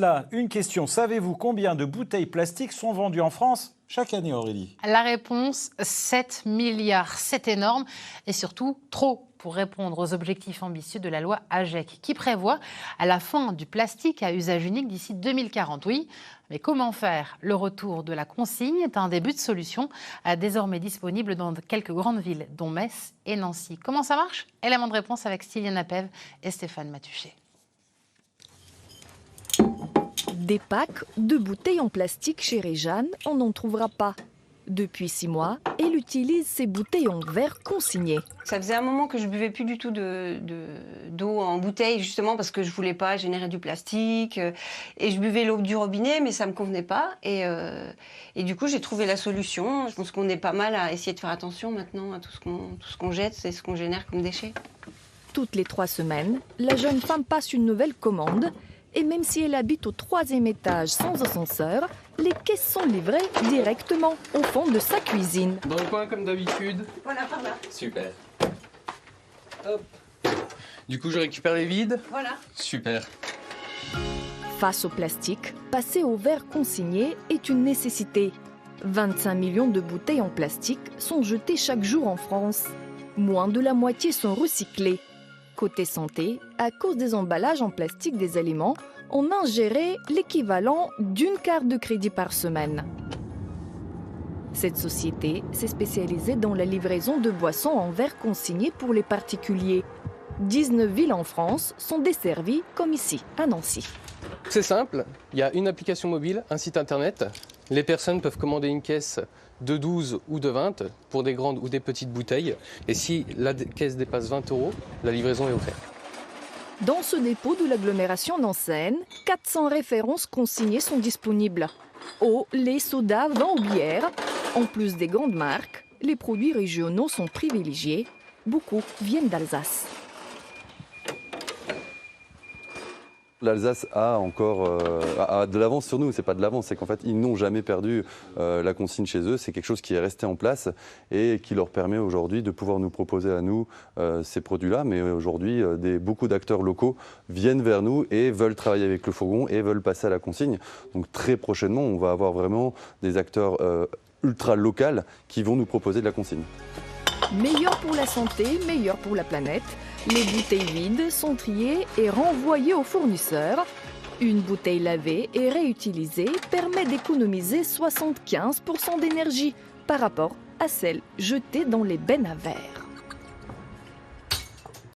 Là, une question. Savez-vous combien de bouteilles plastiques sont vendues en France chaque année, Aurélie? La réponse, 7 milliards. C'est énorme et surtout trop pour répondre aux objectifs ambitieux de la loi AGEC qui prévoit à la fin du plastique à usage unique d'ici 2040. Oui, mais comment faire? Le retour de la consigne est un début de solution désormais disponible dans quelques grandes villes, dont Metz et Nancy. Comment ça marche? Élément de réponse avec Styliane Apève et Stéphane Matuchet. Des packs de bouteilles en plastique chez Réjeanne, on n'en trouvera pas. Depuis 6 mois, elle utilise ces bouteilles en verre consignées. Ça faisait un moment que je buvais plus du tout d'eau en bouteille, justement parce que je voulais pas générer du plastique. Et je buvais l'eau du robinet, mais ça me convenait pas. Et du coup, j'ai trouvé la solution. Je pense qu'on est pas mal à essayer de faire attention maintenant à tout ce qu'on jette, c'est ce qu'on génère comme déchets. Toutes les 3 semaines, la jeune femme passe une nouvelle commande. Et même si elle habite au 3e étage sans ascenseur, les caisses sont livrées directement au fond de sa cuisine. Dans le coin comme d'habitude. Voilà, par là. Super. Hop. Du coup, je récupère les vides. Voilà. Super. Face au plastique, passer au verre consigné est une nécessité. 25 millions de bouteilles en plastique sont jetées chaque jour en France. Moins de la moitié sont recyclées. Côté santé, à cause des emballages en plastique des aliments, on ingérait l'équivalent d'une carte de crédit par semaine. Cette société s'est spécialisée dans la livraison de boissons en verre consigné pour les particuliers. 19 villes en France sont desservies, comme ici, à Nancy. C'est simple, il y a une application mobile, un site internet. Les personnes peuvent commander une caisse de 12 ou de 20 pour des grandes ou des petites bouteilles. Et si la caisse dépasse 20 €, la livraison est offerte. Dans ce dépôt de l'agglomération nancéenne, 400 références consignées sont disponibles. Eau, lait, soda, vin ou bière. En plus des grandes marques, les produits régionaux sont privilégiés. Beaucoup viennent d'Alsace. L'Alsace a encore a de l'avance sur nous. C'est pas de l'avance, c'est qu'en fait ils n'ont jamais perdu la consigne chez eux. C'est quelque chose qui est resté en place et qui leur permet aujourd'hui de pouvoir nous proposer à nous ces produits-là. Mais aujourd'hui, beaucoup d'acteurs locaux viennent vers nous et veulent travailler avec le fourgon et veulent passer à la consigne. Donc très prochainement, on va avoir vraiment des acteurs ultra locaux qui vont nous proposer de la consigne. Meilleur pour la santé, meilleur pour la planète. Les bouteilles vides sont triées et renvoyées aux fournisseurs. Une bouteille lavée et réutilisée permet d'économiser 75% d'énergie par rapport à celle jetée dans les bennes à verre.